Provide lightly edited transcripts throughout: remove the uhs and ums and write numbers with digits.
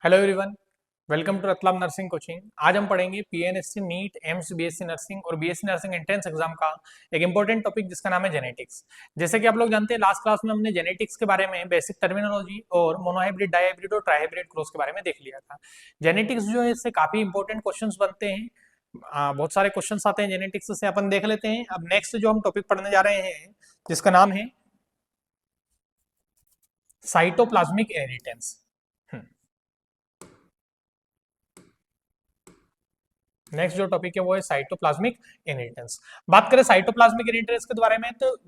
Hello everyone, welcome to Ratlam nursing coaching. आज हम पढ़ेंगे PNSC NEET AIIMS BSc nursing और बीएससी नर्सिंग एंट्रेंस एग्जाम का एक इंपॉर्टेंट टॉपिक जिसका नाम है जेनेटिक्स। जैसे कि आप लोग जानते हैं, लास्ट क्लास में हमने जेनेटिक्स के बारे में बेसिक टर्मिनोलॉजी और मोनोहाइब्रिड, डाइहाइब्रिड और ट्राइहाइब्रिड क्रॉस के बारे में देख लिया था। जेनेटिक्स जो है इससे काफी इंपॉर्टेंट क्वेश्चंस बनते हैं। बहुत सारे क्वेश्चंस आते हैं जेनेटिक्स से, अपन देख लेते हैं। अब नेक्स्ट जो हम टॉपिक पढ़ने जा रहे हैं जिसका नाम है साइटोप्लाज्मिक इनहेरिटेंस। नेक्स्ट जो टॉपिक है वो है साइटोप्लाज्मिक इनहेरिटेंस। बात करें साइटोप्लाज्मिक इनहेरिटेंस के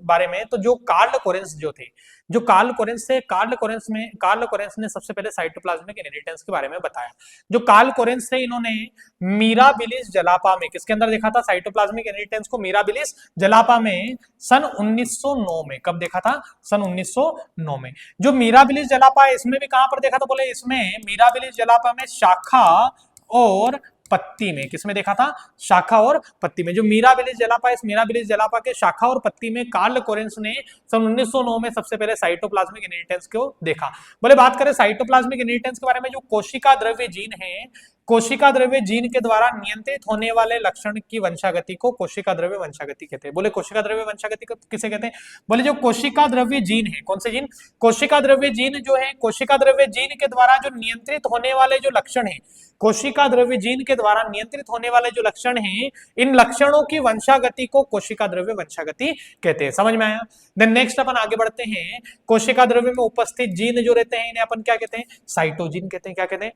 बारे में तो जो कार्ल कोरेंस जो थे, जो कार्ल कोरेंस ने सबसे पहले साइटोप्लाज्मिक इनहेरिटेंस के बारे में बताया। जो कार्ल कोरेंस थे, इन्होंने मीराबिलिस जलापा में किसके अंदर देखा था साइटोप्लाज्मिक इनहेरिटेंस को? मीराबिलिस जलापा में सन 1909 में। कब देखा था? सन 1909 में। जो मीराबिलिस जलापा है, इसमें भी कहां पर देखा था? बोले इसमें मीराबिलिस जलापा में शाखा और पत्ती में। किसमें देखा था? शाखा और पत्ती में। जो मीराबिलिस जलापा, इस मीराबिलिस जलापा के शाखा और पत्ती में कार्ल कोरेंस ने सन 1909 में सबसे पहले साइटोप्लाज्मिक इनहेरिटेंस को देखा। बोले बात करें साइटोप्लाज्मिक इनहेरिटेंस के बारे में, जो कोशिका द्रव्य जीन है, कोशिका द्रव्य जीन के द्वारा नियंत्रित होने वाले लक्षण की वंशागति को कोशिका द्रव्य वंशागति कहते हैं। बोले कोशिका द्रव्य वंशागति किसे कहते हैं? बोले जो कोशिका द्रव्य जीन है, कौन से जीन? कोशिका द्रव्य जीन जो है, कोशिका द्रव्य जीन के द्वारा जो नियंत्रित होने वाले जो लक्षण है, कोशिका द्रव्य जीन के द्वारा नियंत्रित होने वाले जो लक्षण हैं, इन लक्षणों की वंशागति को कोशिका द्रव्य वंशागति कहते हैं। समझ में आया? देन नेक्स्ट अपन आगे बढ़ते हैं। कोशिका द्रव्य में उपस्थित जीन जो रहते हैं, इन्हें अपन क्या कहते हैं? साइटोजीन कहते हैं। क्या कहते हैं?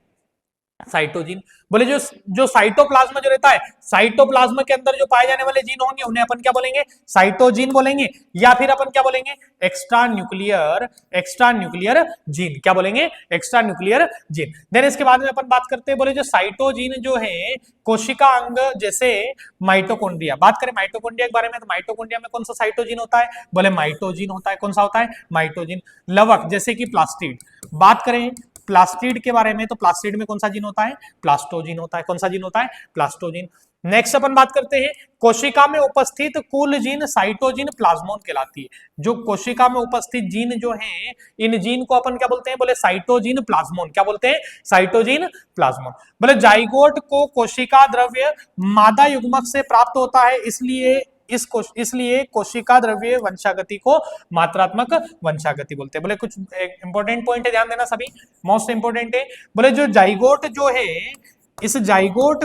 साइटोजीन। बोले जो साइटोप्लाज्म जो रहता है, साइटोप्लाज्म के अंदर जो पाए जाने वाले जीन होंगे उन्हें अपन क्या बोलेंगे? साइटोजीन बोलेंगे, या फिर अपन क्या बोलेंगे? Extra nuclear gene. क्या बोलेंगे? Extra nuclear gene. देन इसके बाद में अपन बात करते हैं, बोले जो साइटोजीन जो है कोशिका अंग जैसे माइटोकॉन्ड्रिया। बात करें माइटोकॉन्ड्रिया के बारे में, तो माइटोकॉन्ड्रिया में कौन सा साइटोजीन होता है? बोले माइटोजीन होता है। कौन सा होता है? माइटोजीन। लवक जैसे कि प्लास्टिड। बात करें प्लास्टिड के बारे में, तो प्लास्टिड में कौन सा जीन होता है? प्लास्टोजीन होता है। कौन सा जीन होता है? प्लास्टोजीन। नेक्स्ट अपन बात करते हैं, कोशिका में उपस्थित कुल जीन साइटोजीन प्लाज्मोन कहलाती है। जो कोशिका में उपस्थित जीन जो हैं, इन जीन को अपन क्या बोलते हैं? बोले साइटोजीन प्लाज्मोन। क्या बोलते हैं? साइटोजीन प्लाज्मोन। बोले जाइगोट को कोशिका द्रव्य मादा युग्मक से प्राप्त होता है, इसलिए कोशिका द्रव्य वंशागति को मात्रात्मक वंशागति बोलते हैं। बोले कुछ इंपॉर्टेंट पॉइंट है, ध्यान देना सभी, मोस्ट इंपॉर्टेंट है। बोले जो जाइगोट जो है, इस जाइगोट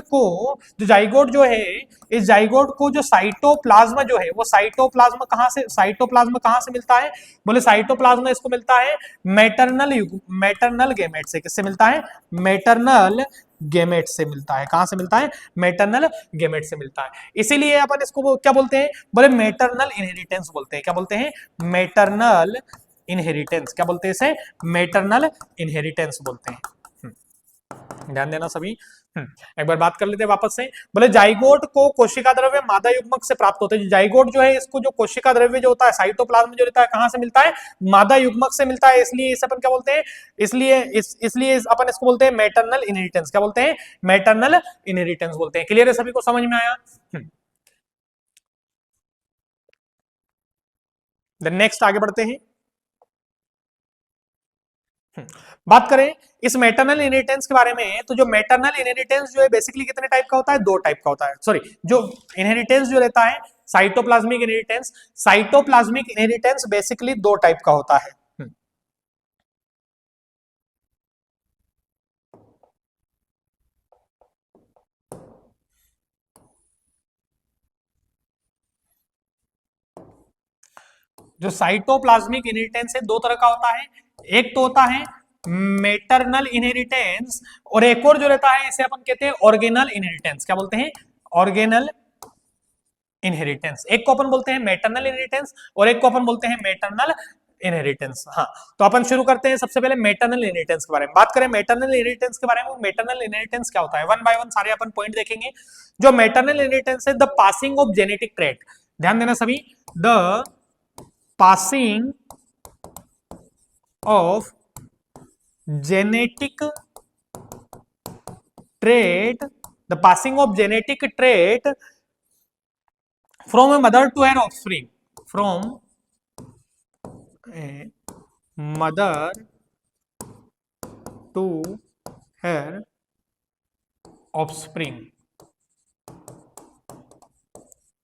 जो है, इस जाइगोट को जो साइटोप्लाज्म जो है, वो साइटोप्लाज्म कहां से मिलता है? बोले साइटोप्लाज्म इसको मिलता है मैटरनल गेमेट से। किससे मिलता है? मैटरनल गेमेट से मिलता है। कहां से मिलता है? मैटरनल गेमेट से मिलता है। इसीलिए अपन इसको क्या बोलते हैं? बोले मैटरनल इनहेरिटेंस बोलते हैं। क्या बोलते हैं? Maternal inheritance. क्या बोलते हैं इसे? मैटरनल इनहेरिटेंस बोलते हैं। ध्यान देना सभी। एक बार बात कर लेते हैं वापस से। बोले जाइगोट को कोशिका द्रव्य मादा युग्मक से प्राप्त होते हैं। जाइगोट जो है, इसको जो कोशिका द्रव्य जो होता है, साइटोप्लाज्म जो रहता है, कहां से मिलता है? मादा युग्मक से मिलता है। इसलिए इसे अपन क्या बोलते हैं? इसलिए अपन इसको बोलते हैं मैटरनल इनहेरिटेंस। क्या बोलते हैं? मैटरनल इनहेरिटेंस बोलते हैं। क्लियर है सभी को? समझ में आया? नेक्स्ट आगे बढ़ते हैं। बात करें इस मैटरनल इनहेरिटेंस के बारे में, तो जो मैटरनल इनहेरिटेंस जो है बेसिकली कितने टाइप का होता है? दो टाइप का होता है। सॉरी, जो इनहेरिटेंस जो रहता है साइटोप्लाज्मिक इनहेरिटेंस बेसिकली दो टाइप का होता है। जो साइटोप्लाज्मिक इनहेरिटेंस है दो तरह का होता है। एक तो होता है मैटरनल इनहेरिटेंस, और एक और जो रहता है इसे अपन कहते हैं ऑर्गेनल इनहेरिटेंस। क्या बोलते हैं? Organelle inheritance. एक को अपन बोलते हैं मैटरनल इनहेरिटेंस और एक को अपन बोलते हैं मैटरनल इनहेरिटेंस। हाँ, तो अपन शुरू करते हैं सबसे पहले मैटरनल इनहेरिटेंस के बारे में। बात करें मैटरनल इनहेरिटेंस के बारे में, मैटरनल इनहेरिटेंस क्या होता है, वन बाय वन सारे अपन पॉइंट देखेंगे। जो मैटरनल इनहेरिटेंस है, the passing of genetic trait. ध्यान देना सभी, the passing of genetic trait, the passing of genetic trait from a mother to her offspring, from a mother to her offspring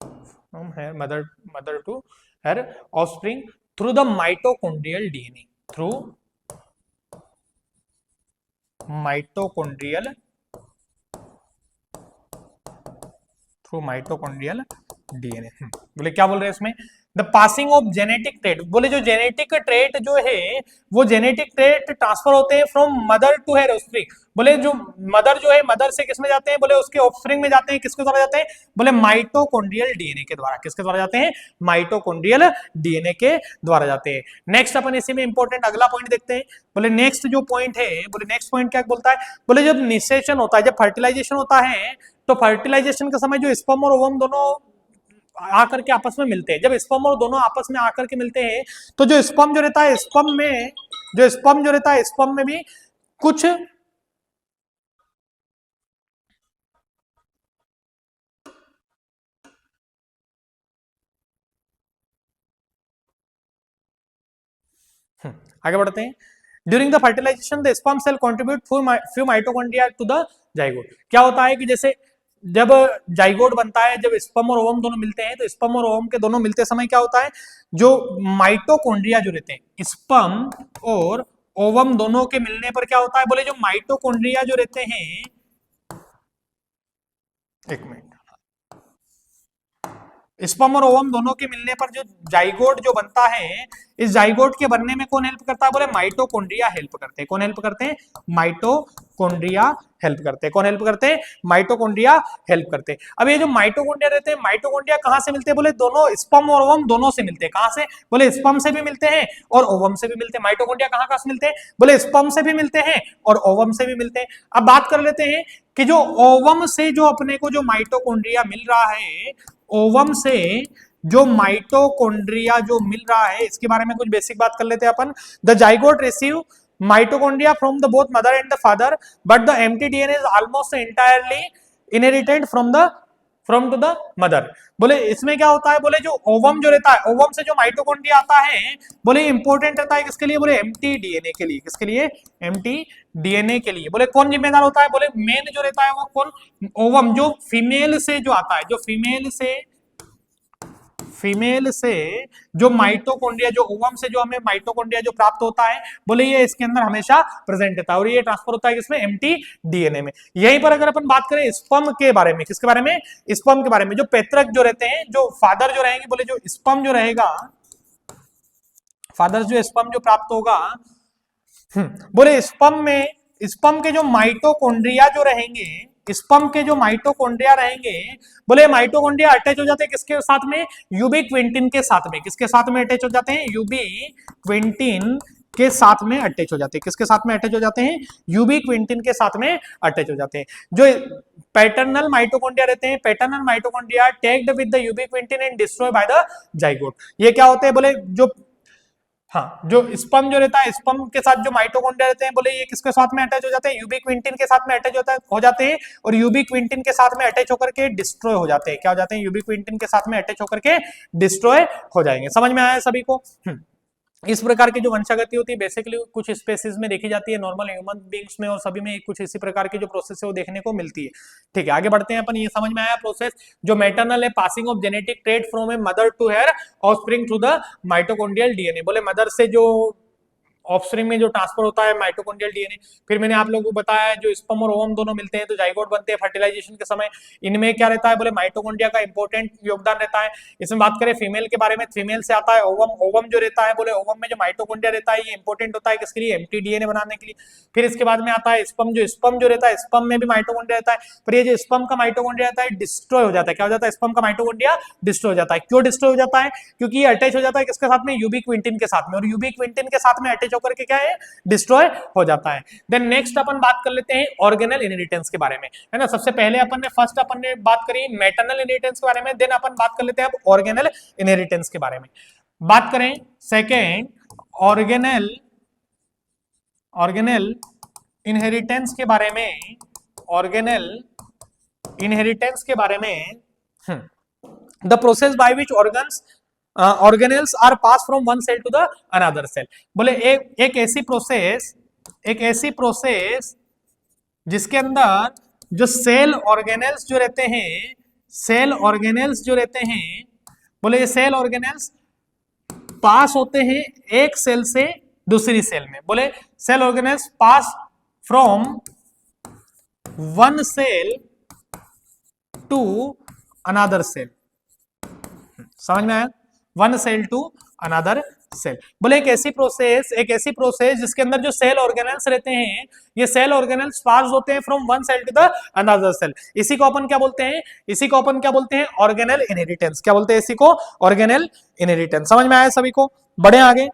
from her mother to her offspring through the mitochondrial DNA, through mitochondrial DNA. बोले क्या बोल रहे हैं इसमें, the passing of genetic trait, बोले जो genetic trait जो है वो जेनेटिक ट्रेट ट्रांसफर होते हैं from mother to her offspring. बोले जो मदर जो है, मदर से किसमें जाते हैं, बोले उसके ऑफस्प्रिंग में जाते हैं, किसके द्वारा जाते हैं, बोले माइटोकॉन्ड्रियल डीएनए के द्वारा। किसके द्वारा जाते हैं, माइटोकॉन्ड्रियल डीएनए के द्वारा जाते हैं। नेक्स्ट अपन इसी में इंपॉर्टेंट अगला पॉइंट देखते हैं। बोले नेक्स्ट जो पॉइंट है, बोले नेक्स्ट पॉइंट क्या बोलता है, बोले जब निषेचन होता है, जब फर्टिलाइजेशन होता है, तो फर्टिलाइजेशन के समय जो स्पर्म और ओवम दोनों आकर के आपस में मिलते हैं, जब स्पर्म और दोनों आपस में आकर के मिलते हैं, तो जो स्पर्म जो रहता है, स्पर्म में जो स्पर्म जो रहता है, स्पर्म में भी कुछ आगे बढ़ते हैं। During the fertilization the sperm cell contribute few mitochondria to the zygote. क्या होता है कि जैसे जब जाइगोट बनता है, जब स्पर्म और ओवम दोनों मिलते हैं, तो स्पर्म और ओवम के दोनों मिलते समय क्या होता है, जो माइटोकॉन्ड्रिया जो रहते हैं, स्पर्म और ओवम दोनों के मिलने पर क्या होता है, बोले जो माइटोकॉन्ड्रिया जो रहते हैं, एक मिनट, स्पर्म और ओवम दोनों के मिलने पर जो जाइगोट जो बनता है, इस जाइगोट के बनने में कौन हेल्प करता है, बोले माइटोकॉन्ड्रिया हेल्प करते हैं। कौन हेल्प करते हैं, माइटोकॉन्ड्रिया हेल्प करते हैं। कौन हेल्प करते हैं, माइटोकॉन्ड्रिया हेल्प करते हैं। अब ये जो माइटोकॉन्ड्रिया रहते हैं, माइटोकॉन्ड्रिया कहां से मिलते हैं, बोले दोनों स्पर्म और ओवम दोनों से मिलते हैं। कहां से, बोले स्पर्म से भी मिलते हैं और ओवम से भी मिलते हैं। माइटोकॉन्ड्रिया कहां कहां से मिलते हैं, बोले स्पर्म से भी मिलते हैं और ओवम से भी मिलते हैं। अब बात कर लेते हैं कि जो ओवम से जो अपने को जो माइटोकॉन्ड्रिया मिल रहा है, ओवम से जो माइटोकॉन्ड्रिया जो मिल रहा है, इसके बारे में कुछ बेसिक बात कर लेते हैं अपन। The zygote receive mitochondria from the both mother and the father, but the MT DNA is almost entirely inherited from to the mother. बोले इसमें क्या होता है, बोले जो ओवम जो रहता है, ओवम से जो माइटोकॉन्ड्रिया आता है, बोले इंपॉर्टेंट रहता है किसके लिए, बोले एम्प्टी डीएनए के लिए। किसके लिए, एम्प्टी डीएनए के लिए। बोले कौन जिम्मेदार होता है, बोले मेन जो रहता है वो कौन, ओवम जो फीमेल से जो आता है, जो फीमेल से जो माइटोकॉन्ड्रिया, जो ओवम से जो हमें माइटोकॉन्ड्रिया जो प्राप्त होता है, बोले ये इसके अंदर हमेशा प्रेजेंट रहता है और ये ट्रांसफर होता है किसमें, एम्प्टी डीएनए में। यहीं पर अगर अपन बात करें स्पर्म के बारे में, किसके बारे में, स्पर्म के बारे में, जो पैतृक जो रहते हैं, जो फादर जो रहेंगे, बोले जो स्पर्म जो रहेगा, फादर जो स्पर्म जो प्राप्त होगा, बोले स्पर्म के जो माइटोकॉन्ड्रिया जो रहेंगे, स्पर्म के जो माइटोकॉन्ड्रिया रहेंगे, बोले माइटोकॉन्ड्रिया अटैच हो जाते हैं किसके साथ में, यूबिक्विंटिन के साथ में। किसके साथ में अटैच हो जाते हैं, यूबिक्विंटिन के साथ में अटैच हो जाते हैं। किसके साथ में अटैच हो जाते हैं, यूबिक्विंटिन के साथ में अटैच हो जाते हैं। जो पैटर्नल माइटोकॉन्ड्रिया रहते हैं, paternal mitochondria tagged with the ubiquitin and destroy by the zygote. ये क्या होते हैं, बोले जो हाँ, जो स्पर्म जो रहता है, स्पर्म के साथ जो माइटोकॉन्ड्रिया रहते हैं, बोले ये किसके साथ में अटैच हो जाते हैं, यूबिक्विंटिन के साथ में अटैच हो जाते हैं और यूबिक्विंटिन के साथ में अटैच होकर के डिस्ट्रॉय हो जाते हैं। क्या हो जाते हैं, यूबिक्विंटिन के साथ में अटैच होकर के डिस्ट्रॉय हो जाएंगे। समझ में आया सभी को। इस प्रकार की जो वंशागति होती है बेसिकली कुछ स्पेसीज में देखी जाती है, नॉर्मल ह्यूमन बींग्स में और सभी में कुछ इसी प्रकार की जो प्रोसेस है वो देखने को मिलती है। ठीक है, आगे बढ़ते हैं अपन। ये समझ में आया प्रोसेस जो मैटरनल है, passing of genetic trait from a mother to her offspring through the mitochondrial DNA. बोले मदर से जो ऑफस्प्रिंग में जो ट्रांसफर होता है माइटोकॉन्ड्रियल डीएनए। फिर मैंने आप लोगों को बताया जो स्पर्म और ओवम दोनों मिलते हैं तो जाइगोट बनते हैं फर्टिलाइजेशन के समय। इनमें क्या रहता है, बोले माइटोकॉन्ड्रिया का इंपॉर्टेंट योगदान रहता है। इसमें बात करें फीमेल के बारे में, फीमेल से आता है ओवम। ओवम जो रहता है, बोले ओवम में जो माइटोकॉन्ड्रिया रहता है ये इंपॉर्टेंट होता है किसके लिए, एम्प्टी डीएनए बनाने के लिए। फिर इसके बाद में आता है स्पर्म। जो स्पर्म जो रहता है, स्पर्म में भी माइटोकॉन्ड्रिया रहता है, पर ये जो स्पर्म का माइटोकॉन्ड्रिया रहता है डिस्ट्रॉय हो जाता है। क्या हो जाता है, स्पर्म का माइटोकॉन्ड्रिया डिस्ट्रॉय हो जाता है। क्यों डिस्ट्रॉय हो जाता है, क्योंकि ये अटैच हो जाता है किसके साथ में, यूबिक्विंटिन के साथ में, और यूबिक्विंटिन के साथ में अटैच होकर के क्या है, डिस्ट्रॉय हो जाता है। देन नेक्स्ट अपन बात कर लेते हैं ऑर्गेनल इनहेरिटेंस के बारे में, है ना। सबसे पहले अपन ने बात करी मैटरनल इनहेरिटेंस के बारे में, देन अपन बात कर लेते हैं अब ऑर्गेनल इनहेरिटेंस के बारे में। बात करें सेकेंड ऑर्गेनल इनहेरिटेंस के बारे में, ऑर्गेनल इनहेरिटेंस के बारे में, the process by which organelles are pass from one cell to the another cell. बोले एक ऐसी प्रोसेस जिसके अंदर जो सेल ऑर्गेनेल्स जो रहते हैं, सेल ऑर्गेनेल्स जो रहते हैं, बोले ये सेल ऑर्गेनेल्स पास होते हैं एक सेल से दूसरी सेल में। बोले cell organelles pass from one cell to another cell. समझ में आया? One cell to another cell. बोले एक ऐसी प्रोसेस जिसके अंदर जो सेल ऑर्गेनेल्स रहते हैं, ये सेल ऑर्गेनेल्स पास होते हैं from one cell to the another cell. इसी को अपन क्या बोलते हैं? इसी को अपन क्या बोलते हैं? Organelle inheritance. क्या बोलते हैं इसी को? Organelle inheritance. समझ में आया सभी को? बढ़े आगे।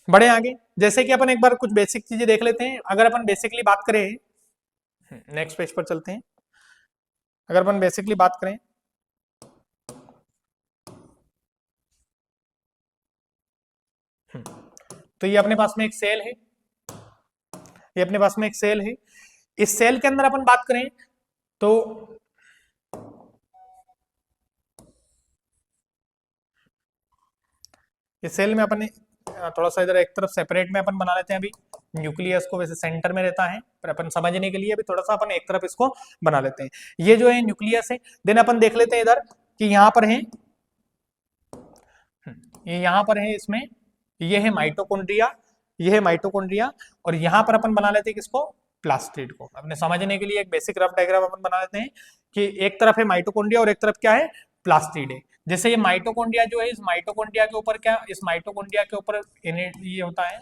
बढ़े आगे। जैसे कि अपन एक बार कुछ बेसिक चीजें देख लेते हैं। अगर अपन बेसिकली बात करें, नेक्स्ट पेज पर चलते हैं। अगर अपन बेसिकली बात करें तो ये अपने पास में एक सेल है, ये अपने पास में एक सेल है। इस सेल के अंदर अपन बात करें तो इस सेल में अपन थोड़ा सा इधर एक तरफ सेपरेट में अपन बना लेते हैं। अभी न्यूक्लियस को वैसे सेंटर में रहता है, पर अपन समझने के लिए अभी थोड़ा सा अपन एक तरफ इसको बना लेते हैं। ये जो है न्यूक्लियस है। देन अपन देख लेते हैं इधर कि यहाँ पर है, ये यहाँ पर है, इसमें ये है माइटोकॉन्ड्रिया, ये है माइटोकॉन्ड्रिया, और यहाँ पर अपन बना लेते हैं किसको? प्लास्टिड को। अपने समझने के लिए एक बेसिक रफ डायग्राम अपन बना लेते हैं कि एक तरफ है माइटोकॉन्ड्रिया और एक तरफ क्या है? प्लास्टिड है। जैसे ये माइटोकॉन्ड्रिया जो है, इस माइटोकॉन्ड्रिया के ऊपर क्या, इस माइटोकॉन्ड्रिया के ऊपर ये होता है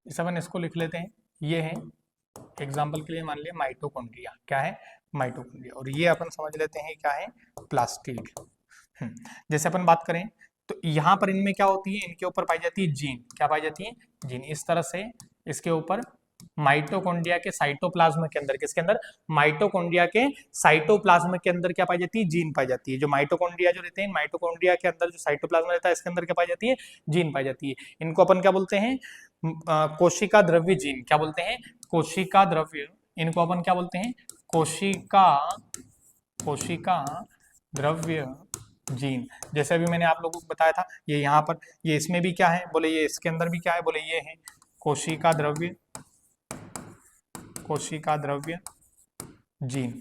इस अपन इसको लिख लेते हैं। ये है एग्जाम्पल के लिए मान लिया माइटोकॉन्ड्रिया। क्या है? माइटोकॉन्ड्रिया। और ये अपन समझ लेते हैं क्या है? प्लास्टिड। जैसे अपन बात करें तो यहाँ पर इनमें क्या होती है? इनके ऊपर पाई जाती है जीन। क्या पाई जाती है? जीन। इस तरह से इसके ऊपर माइटोकॉन्ड्रिया के साइटोप्लाज्म के अंदर, किसके अंदर? माइटोकॉन्ड्रिया के साइटोप्लाज्म के अंदर क्या पाई जाती है? जीन पाई जाती है। जो माइटोकॉन्ड्रिया जो रहते हैं, माइटोकॉन्ड्रिया के अंदर जो साइटोप्लाज्म रहता है, इसके अंदर क्या पाई जाती है? जीन पाई जाती है। इनको अपन क्या बोलते हैं? कोशिका द्रव्य जीन। क्या बोलते हैं? कोशिका द्रव्य। इनको अपन क्या बोलते हैं? कोशिका द्रव्य जीन। जैसे अभी मैंने आप लोगों को बताया था, ये यहाँ पर, ये इसमें भी क्या है? बोले ये इसके अंदर भी क्या है? बोले ये है कोशिका द्रव्य जीन।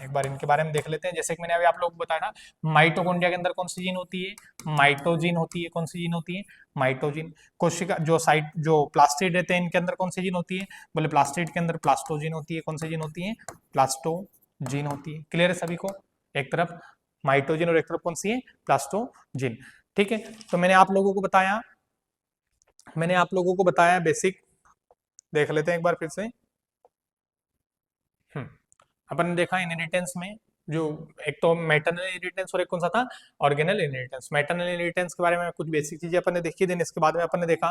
एक बार इनके बारे में देख लेते हैं। जैसे कि मैंने अभी आप लोगों को बताया था, माइटोकॉन्ड्रिया के अंदर कौन सी जीन होती है? माइटोजीन होती है। कौन सी जीन होती है? माइटोजीन। कोशिका जो प्लास्टिड रहते हैं, इनके अंदर कौन सी जीन होती है? बोले प्लास्टिड के अंदर प्लास्टोजीन होती है। कौन सी जीन होती है? प्लास्टोजीन होती है। क्लियर है सभी को? एक तरफ माइटोजीन और एक तरफ कौन सी है? प्लास्टोजीन। ठीक है, तो मैंने आप लोगों को बताया बेसिक। देख लेते हैं एक बार फिर से। अपन ने देखा इनहेरिटेंस में जो एक तो मैटरनल इनहेरिटेंस और एक कौन सा था? Organelle inheritance. मैटरनल इनहेरिटेंस के बारे में कुछ बेसिक चीजें अपन ने देखी, देन इसके बाद में अपन ने देखा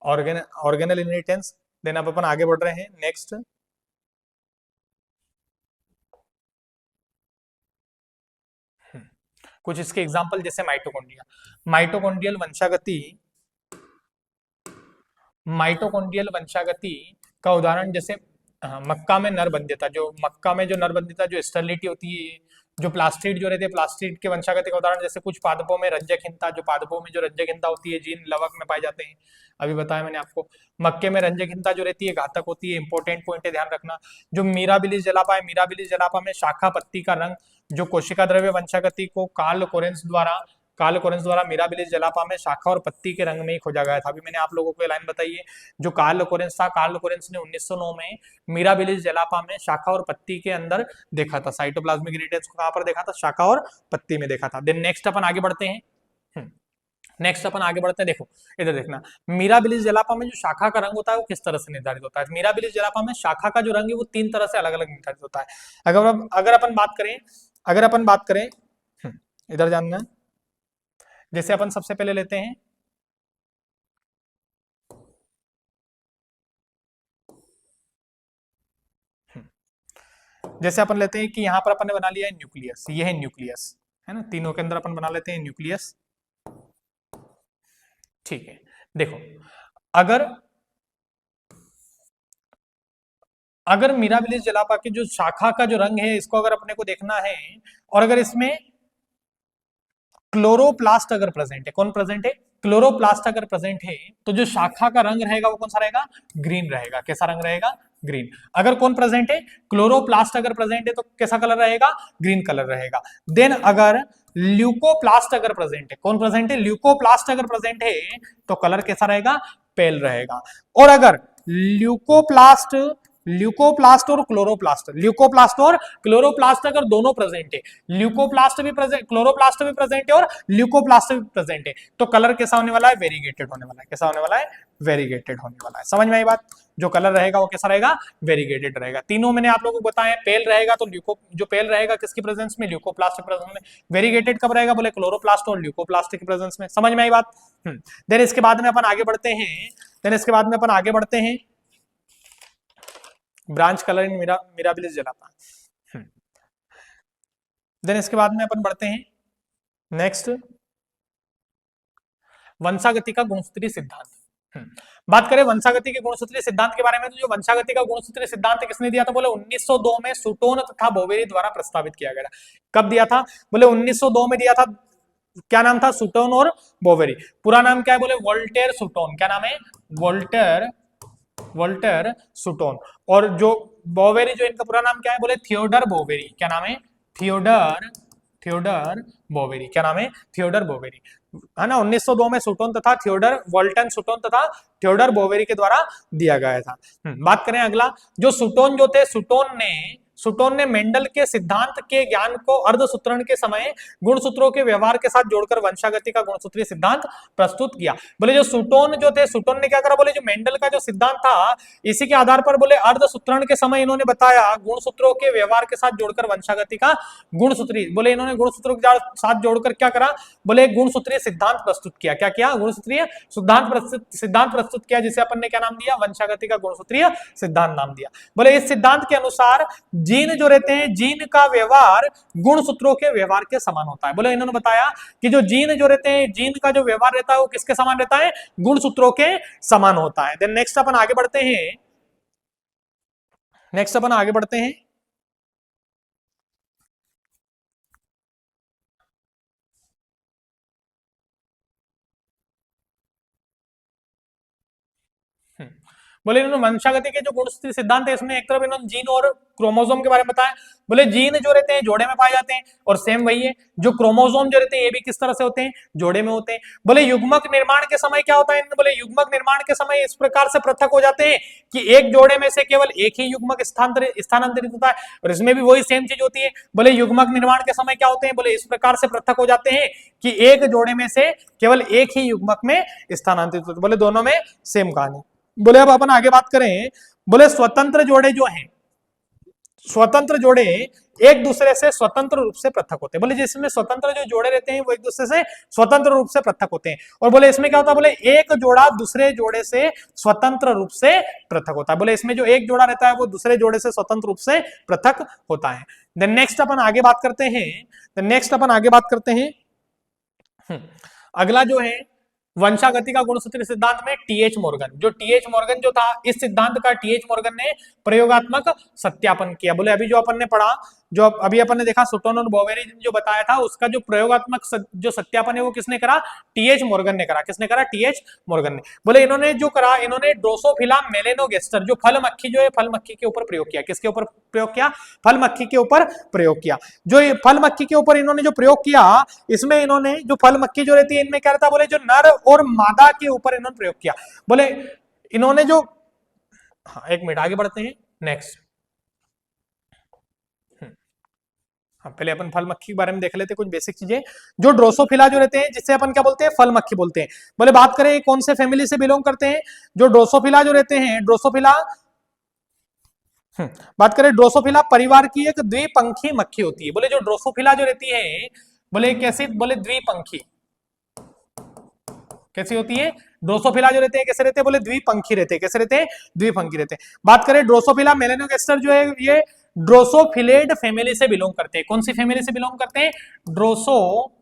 ऑर्गेनल इनहेरिटेंस। देन अब अपन आगे बढ़ रहे हैं नेक्स्ट। कुछ इसके एग्जांपल, जैसे माइटोकॉन्ड्रियल वंशागति का उदाहरण, जैसे मक्का में नरबंधिता, जो नरबंधिता जो स्टेरिलिटी होती है, जो प्लास्टिड जो रहते हैं, प्लास्टिड के वंशागति का उदाहरण, जैसे कुछ पादपों में रंजकहीनता, जो पादपों में जो रंजकहीनता होती है, जीन लवक में पाए जाते हैं। अभी बताया मैंने आपको। मक्के में रंजकहीनता जो रहती है घातक होती है। इंपॉर्टेंट पॉइंट है, ध्यान रखना। जो मीराबिलिस जलापा है, मीराबिलिस जलापा में शाखा पत्ती का रंग जो कोशिका द्रव्य वंशागति को कार्ल कोरेंस द्वारा मीराबिलिस जलापा में शाखा और पत्ती के रंग में ही खोजा गया था। अभी मैंने आप लोगों को लाइन बताई है। जो कार्ल कोरेंस था, कार्ल कोरेंस ने 1909 में मीराबिलिस जलापा में शाखा और पत्ती के अंदर देखा था। साइटोप्लाज्मिक इनहेरिटेंस को कहां पर देखा था? शाखा और पत्ती में देखा था। देन नेक्स्ट अपन आगे बढ़ते हैं। देखो इधर देखना, मीराबिलिस जलापा में जो शाखा का रंग होता है वो किस तरह से निर्धारित होता है? मीराबिलिस जलापा में शाखा का जो रंग है वो 3 तरह से अलग अलग निर्धारित होता है। अगर अपन बात करें इधर जानना, जैसे अपन सबसे पहले लेते हैं जैसे अपन लेते हैं कि यहां पर अपन ने बना लिया है न्यूक्लियस, ये है न्यूक्लियस, है ना, तीनों के अंदर अपन बना लेते हैं न्यूक्लियस। ठीक है, देखो अगर अगर मिराबिलिस जलापा की जो शाखा का जो रंग है इसको अगर अपने को देखना है, और अगर इसमें क्लोरोप्लास्ट अगर प्रेजेंट है, कौन प्रेजेंट है, क्लोरोप्लास्ट अगर प्रेजेंट है, तो जो शाखा का रंग रहेगा वो कौन सा रहेगा, ग्रीन रहेगा। कैसा रंग रहेगा, ग्रीन। अगर कौन प्रेजेंट है, क्लोरोप्लास्ट अगर प्रेजेंट है तो कैसा कलर रहेगा, ग्रीन कलर रहेगा। देन अगर ल्यूकोप्लास्ट अगर प्रेजेंट है, कौन प्रेजेंट है, ल्यूकोप्लास्ट अगर प्रेजेंट है तो कलर कैसा रहेगा, पेल रहेगा। और अगर ल्यूकोप्लास्ट ल्यूकोप्लास्ट और क्लोरोप्लास्ट, ल्यूकोप्लास्ट और क्लोरोप्लास्ट अगर दोनों प्रेजेंट है, ल्यूकोप्लास्ट भी प्रेजेंट, क्लोरोप्लास्ट भी प्रेजेंट है और ल्यूकोप्लास्ट भी प्रेजेंट है, तो कलर कैसा होने वाला है, वेरीगेटेड होने वाला है। कैसा होने वाला है, वेरीगेटेड होने वाला है। समझ में आई बात, जो कलर रहेगा वो कैसा रहेगा, वेरीगेटेड रहेगा। तीनों मैंने आप लोगों को बताया, पेल रहेगा तो ल्यूको, जो पेल रहेगा किसकी प्रेजेंस में, ल्यूकोप्लास्ट के प्रेजेंस में। वेरीगेटेड कब रहेगा, बोले क्लोरोप्लास्ट और ल्यूकोप्लास्ट के प्रेजेंस में। समझ में आई बात। देन इसके बाद में अपन आगे बढ़ते हैं, देन इसके बाद में अपन आगे बढ़ते हैं branch colour in Mirabilis jalapa. Then इसके बाद में अपन बढ़ते हैं नेक्स्ट, वंशागति का गुणसूत्रीय सिद्धांत। बात करें वंशागति के गुणसूत्रीय सिद्धांत के बारे में, तो जो वंशागति का गुणसूत्रीय सिद्धांत किसने दिया था, बोले 1902 में सुटोन तथा बोवेरी द्वारा प्रस्तावित किया गया। कब दिया था, बोले 1902 में दिया था। क्या नाम था, सुटोन और बोवेरी। पूरा नाम क्या है, बोले वोल्टेयर सुटोन। क्या नाम है, वोल्टेयर सुटोन। और जो बोवेरी, जो इनका पूरा नाम क्या है, बोले थियोडर बोवेरी। क्या नाम है, थियोडर बोवेरी। क्या नाम है, थियोडर बोवेरी, है ना। 1902 में सुटोन तथा थियोडर, वोल्टन सुटोन तथा थियोडर बोवेरी के द्वारा दिया गया था। बात करें अगला, जो सुटोन जो थे, सुटोन ने मेंडल के सिद्धांत के ज्ञान को अर्धसूत्रण के समय गुणसूत्रों के व्यवहार के साथ जोड़कर वंशागति का गुणसूत्रीय सिद्धांत प्रस्तुत किया। बोले जो सुटोन जो थे, सुटोन ने क्या करा, बोले जो मेंडल का जो सिद्धांत था इसी के आधार पर बोले अर्धसूत्रण के समय इन्होंने बताया गुणसूत्रों के व्यवहार के साथ जोड़कर वंशागति का गुणसूत्री, बोले इन्होंने गुणसूत्रों के साथ जोड़कर क्या करा, बोले गुणसूत्रीय सिद्धांत प्रस्तुत किया। क्या किया, गुणसूत्रीय सिद्धांत प्रस्तुत किया, जिसे अपन ने क्या नाम दिया, वंशागति का गुणसूत्रीय सिद्धांत नाम दिया। बोले इस सिद्धांत के अनुसार जीन जो रहते हैं, जीन का व्यवहार गुणसूत्रों के व्यवहार के समान होता है। बोले इन्होंने बताया कि जो जीन जो रहते हैं, जीन का जो व्यवहार रहता है वो किसके समान रहता है, गुणसूत्रों के समान होता है। देन नेक्स्ट अपन आगे बढ़ते हैं, नेक्स्ट अपन आगे बढ़ते हैं बोले इन्होंने वंशागति के जो गुणसूत्रीय सिद्धांत है इसमें एक तरफ इन्होंने जीन और क्रोमोसोम के बारे में बताया। बोले जीन जो रहते हैं जोड़े में पाए जाते हैं, और सेम वही है जो क्रोमोसोम जो रहते हैं ये भी किस तरह से होते हैं, जोड़े में होते हैं। बोले युग्मक निर्माण के समय क्या होता है, बोले युग्मक निर्माण के समय इस प्रकार से पृथक हो जाते हैं कि एक जोड़े में से केवल एक ही युग्मक स्थानांतरित होता है, और इसमें भी वही सेम चीज होती है। बोले युग्मक निर्माण के समय क्या होते हैं, बोले इस प्रकार से पृथक हो जाते हैं कि एक जोड़े में से केवल एक ही युग्मक में स्थानांतरित होते। बोले दोनों में सेम कहानी। बोले अब अपन आगे बात करें, बोले स्वतंत्र जोड़े जो हैं, स्वतंत्र जोड़े एक दूसरे से स्वतंत्र रूप से पृथक होते हैं। बोले जिसमें स्वतंत्र जो जोड़े रहते हैं वो एक दूसरे से स्वतंत्र रूप से पृथक होते हैं। और बोले इसमें क्या होता है, बोले एक जोड़ा दूसरे जोड़े से स्वतंत्र रूप से पृथक होता है। बोले इसमें जो एक जोड़ा रहता है वो दूसरे जोड़े से स्वतंत्र रूप से पृथक होता है। देन नेक्स्ट अपन आगे बात करते हैं, अगला जो है वंशागति का गुणसूत्रीय सिद्धांत में टीएच मॉर्गन, जो टीएच मॉर्गन जो था, इस सिद्धांत का टीएच मॉर्गन ने प्रयोगात्मक सत्यापन किया। बोले अभी जो अपन ने पढ़ा, जो अभी अपन ने देखा सुटोन और बोवेरी जो बताया था, उसका जो प्रयोगात्मक जो सत्यापन है वो किसने करा, टीएच मॉर्गन ने करा। किसने करा, टीएच मॉर्गन ने। बोले इन्होंने जो करा, इन्होंने ड्रोसोफिला मेलेनोगेस्टर, जो फल मक्खी जो है, फल मक्खी के ऊपर प्रयोग किया। किसके ऊपर प्रयोग किया, फल मक्खी के ऊपर प्रयोग किया। जो फल मक्खी के ऊपर इन्होंने जो प्रयोग किया, इसमें इन्होंने जो फल मक्खी जो रहती है इनमें क्या रहता है, बोले जो नर और मादा के ऊपर इन्होंने प्रयोग किया। बोले इन्होंने जो, हाँ एक मिनट आगे बढ़ते हैं नेक्स्ट। पहले अपन फल मक्खी के बारे में देख लेते हैं कुछ बेसिक चीजें। जो ड्रोसोफिला जो रहते हैं, जिससे अपन क्या बोलते हैं, फल मक्खी बोलते हैं। बोले बात करें कौन से फैमिली से बिलोंग करते हैं, जो ड्रोसोफिला जो रहते हैं, बात करें ड्रोसोफिला परिवार की एक द्विपंखी मक्खी होती है। बोले जो ड्रोसोफिला जो रहती है, बोले कैसी, बोले द्विपंखी, कैसी होती है? ड्रोसोफिला जो रहते हैं कैसे रहते हैं? बोले द्विपंखी रहते हैं। कैसे रहते हैं? द्विपंखी रहते हैं। बात करें ड्रोसोफिला मेलानोगास्टर जो है ये ड्रोसोफिलेड फैमिली से बिलोंग करते हैं। कौन सी फैमिली से बिलोंग करते हैं? ड्रोसोफिलेड।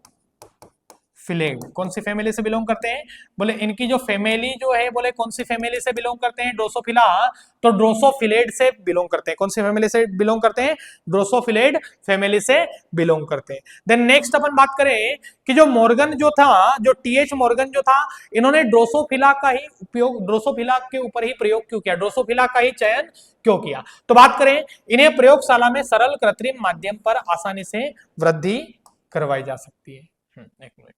कौन सी फैमिली से बिलोंग करते हैं? बोले इनकी जो फैमिली जो है बोले कौन सी फैमिली से बिलोंग करते हैं? ड्रोसोफिला। तो ड्रोसोफिलेड से बिलोंग करते हैं। कौन सी फैमिली से बिलोंग करते हैं? ड्रोसोफिलेड फैमिली से बिलोंग करते हैं। देन नेक्स्ट अपन बात करें कि जो मॉर्गन जो था, जो टीएच मॉर्गन जो था, इन्होंने ड्रोसोफिला का ही उपयोग, ड्रोसोफिला के ऊपर ही प्रयोग क्यों किया? ड्रोसोफिला का ही चयन क्यों किया? तो बात करें इन्हें प्रयोगशाला में सरल कृत्रिम माध्यम पर आसानी से वृद्धि करवाई जा सकती है। एक मिनट।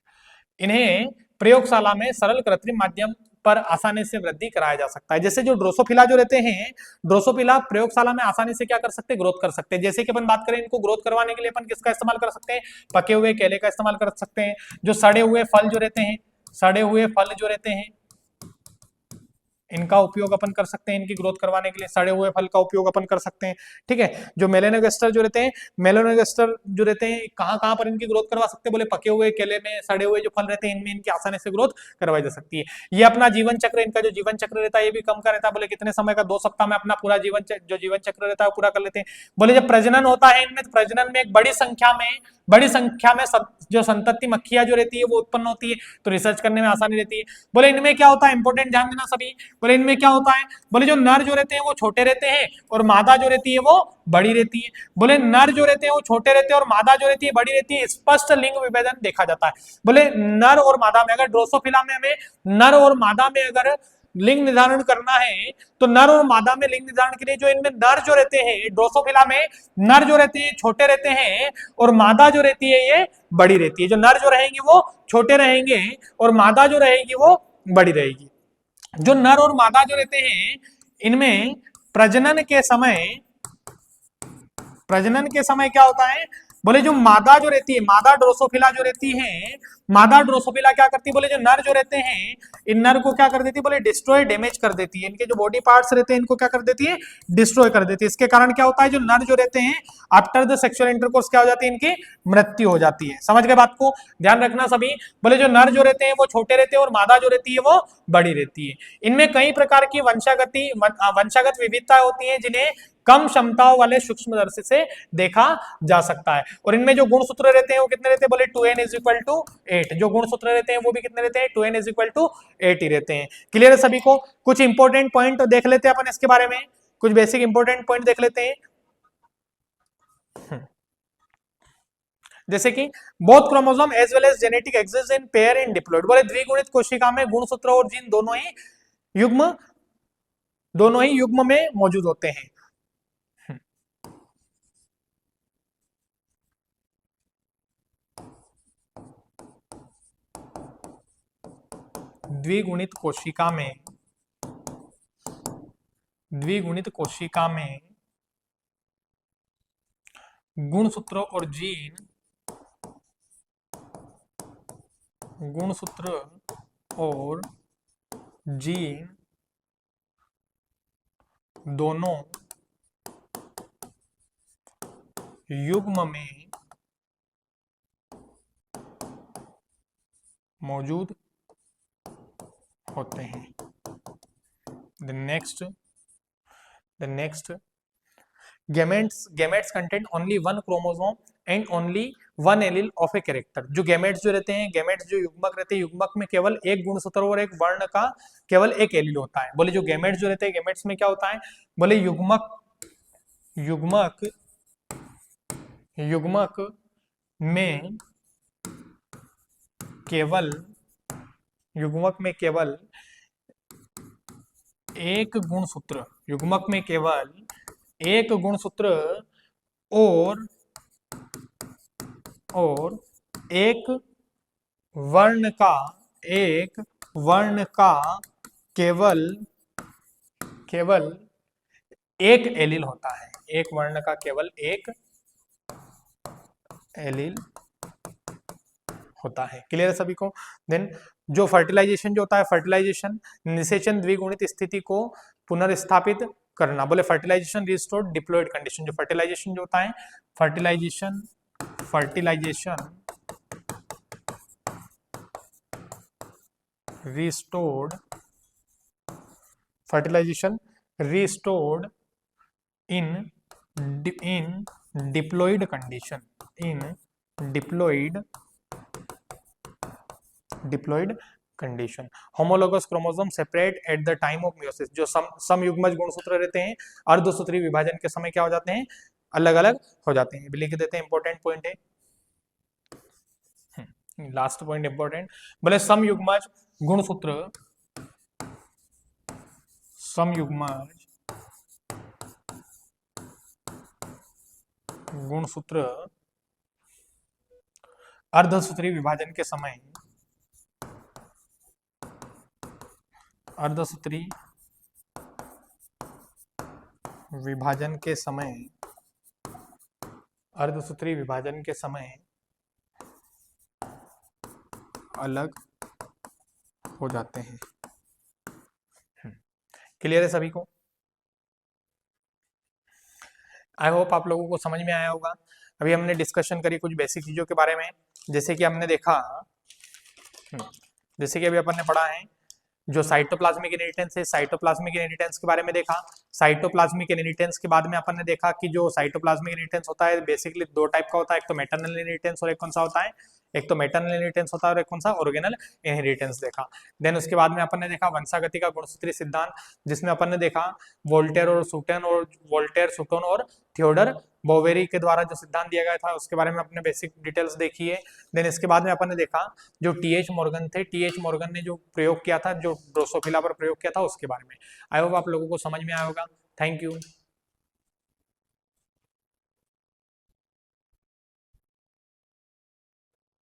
इन्हें प्रयोगशाला में सरल कृत्रिम माध्यम पर आसानी से वृद्धि कराया जा सकता है। जैसे जो ड्रोसोफिला जो रहते हैं, ड्रोसोफिला प्रयोगशाला में आसानी से क्या कर सकते हैं? ग्रोथ कर सकते हैं। जैसे कि अपन बात करें इनको ग्रोथ करवाने के लिए अपन किसका इस्तेमाल कर सकते हैं? पके हुए केले का इस्तेमाल कर सकते हैं। जो सड़े हुए फल जो रहते हैं, सड़े हुए फल जो रहते हैं इनका उपयोग अपन कर सकते हैं इनकी ग्रोथ करवाने के लिए। सड़े हुए फल का उपयोग अपन कर सकते हैं। ठीक है। जो मेलानोगास्टर जो रहते हैं, मेलानोगास्टर जो रहते हैं कहां कहां पर इनकी ग्रोथ करवा सकते हैं? बोले पके हुए केले में, सड़े हुए जो फल रहते हैं इनमें इनकी आसानी से ग्रोथ करवाई जा सकती है। ये अपना जीवन चक्र, इनका जो जीवन चक्र रहता है ये भी कम का रहता है। बोले कितने समय का? 2 सप्ताह में अपना पूरा जो जीवन चक्र रहता है वो पूरा कर लेते हैं। बोले जब प्रजनन होता है इनमें, प्रजनन में एक बड़ी संख्या में जो संतति मक्खियां जो रहती है वो उत्पन्न होती है, तो रिसर्च करने में आसानी रहती है। बोले इनमें क्या होता है? इंपॉर्टेंट ध्यान देना सभी। बोले इनमें क्या होता है? बोले जो नर जो रहते हैं वो छोटे रहते हैं और मादा जो रहती है वो बड़ी रहती है। बोले नर जो रहते हैं वो छोटे रहते हैं और मादा जो रहती है बड़ी रहती है। स्पष्ट लिंग विभेदन देखा जाता है। बोले नर और मादा में, अगर ड्रोसोफिला में हमें नर और मादा में अगर लिंग निर्धारण करना है तो नर और मादा में लिंग निर्धारण के लिए जो इनमें नर जो रहते हैं, ड्रोसोफिला में नर जो रहते हैं छोटे रहते हैं और मादा जो रहती है ये बड़ी रहती है। जो नर जो रहेंगे वो छोटे रहेंगे और मादा जो रहेगी वो बड़ी रहेगी। जो नर और मादा जो रहते हैं इनमें प्रजनन के समय क्या होता है? बोले जो मादा जो रहती है, मादा ड्रोसोफिला जो रहती है, मादा ड्रोसोफिला क्या करती है? बोले जो नर जो रहते हैं इन नर को क्या कर देती है? बोले डिस्ट्रॉय, डैमेज कर देती है। इनके जो बॉडी पार्ट्स रहते हैं इनको क्या कर देती है? डिस्ट्रॉय कर देती है। इसके कारण क्या होता है? जो नर जो रहते हैं आफ्टर द सेक्सुअल इंटरकोर्स क्या हो जाती है? इनकी मृत्यु हो जाती है। समझ गए बात को? ध्यान रखना सभी। बोले जो नर जो रहते हैं वो छोटे रहते हैं और मादा जो रहती है वो बड़ी रहती है। इनमें कई प्रकार की वंशागत विविधता होती है जिन्हें कम क्षमताओं वाले सूक्ष्मदर्शी से देखा जा सकता है। और इनमें जो गुणसूत्र रहते हैं वो कितने रहते हैं? बोले 2n = 8। जो गुणसूत्र रहते हैं वो भी कितने रहते हैं? 2n = 8 ही रहते हैं। क्लियर है सभी को? कुछ इंपॉर्टेंट पॉइंट देख लेते हैं अपन इसके बारे में, कुछ बेसिक इंपॉर्टेंट पॉइंट देख लेते हैं। जैसे कि both chromosome as well as genetic exist in pair in diploid. बोले द्विगुणित कोशिका में गुणसूत्र और जीन दोनों ही युग्म में मौजूद होते हैं। द्विगुणित कोशिका में गुणसूत्र और जीन दोनों युग्म में मौजूद होते हैं। The next gametes contain only one chromosome and only one allele of a character। जो gametes जो रहते हैं, gametes जो युग्मक रहते हैं, युग्मक में केवल एक गुणसूत्र और एक वर्ण का केवल एक एलील होता है। बोले जो gametes जो रहते हैं, gametes में क्या होता है? बोले युग्मक में केवल एक गुणसूत्र और एक वर्ण का केवल एक एलील होता है। एक वर्ण का केवल एक एलील होता है। क्लियर है सभी को? देन जो फर्टिलाइजेशन जो होता है, फर्टिलाइजेशन निषेचन द्विगुणित स्थिति को पुनर्स्थापित करना। बोले फर्टिलाइजेशन रिस्टोर्ड डिप्लॉइड कंडीशन। जो फर्टिलाइजेशन जो होता है, fertilization restored fertilization restored in diploid condition, in diploid condition. Homologous chromosome separate at the time of meiosis, जो समयुग्मज गुणसूत्र रहते हैं अर्धसूत्री विभाजन के समय क्या हो जाते हैं, अलग अलग हो जाते हैं। लिख देते हैं, इंपॉर्टेंट पॉइंट है, लास्ट पॉइंट इंपॉर्टेंट। बोले समयुग्मज गुणसूत्र, समयुग्मज गुणसूत्र अर्धसूत्री विभाजन के समय, अर्धसूत्री विभाजन के समय, अर्धसूत्री विभाजन के समय अलग हो जाते हैं। क्लियर है सभी को? आई होप आप लोगों को समझ में आया होगा। अभी हमने डिस्कशन करी कुछ बेसिक चीजों के बारे में, जैसे कि हमने देखा, जैसे कि अभी अपन ने पढ़ा है जो साइटोप्लाज्मिक इनहेरिटेंस है, साइटोप्लाज्मिक इनहेरिटेंस के बारे में देखा। साइटोप्लाज्मिक इनहेरिटेंस के बाद में अपन ने देखा कि जो साइटोप्लाज्मिक इनहेरिटेंस होता है बेसिकली दो टाइप का होता है, एक तो मैटरनल इनहेरिटेंस और एक कौन सा होता है, एक तो मैटरनल इनहेरिटेंस होता है और एक कौन सा, ऑर्गेनल इनहेरिटेंस देखा। देन उसके बाद में अपन ने देखा वंशागति का गुणसूत्री सिद्धांत, जिसमें अपन ने देखा वोल्टेयर सुटोन और थियोडर बोवेरी के द्वारा जो सिद्धांत दिया गया था उसके बारे में अपने बेसिक डिटेल्स देखी है। देन इसके बाद में अपन ने देखा जो टीएच मॉर्गन थे, टीएच मॉर्गन ने जो प्रयोग किया था, जो ड्रोसोफिला पर प्रयोग किया था उसके बारे में। आई होप आप लोगों को समझ में आया होगा। Thank you.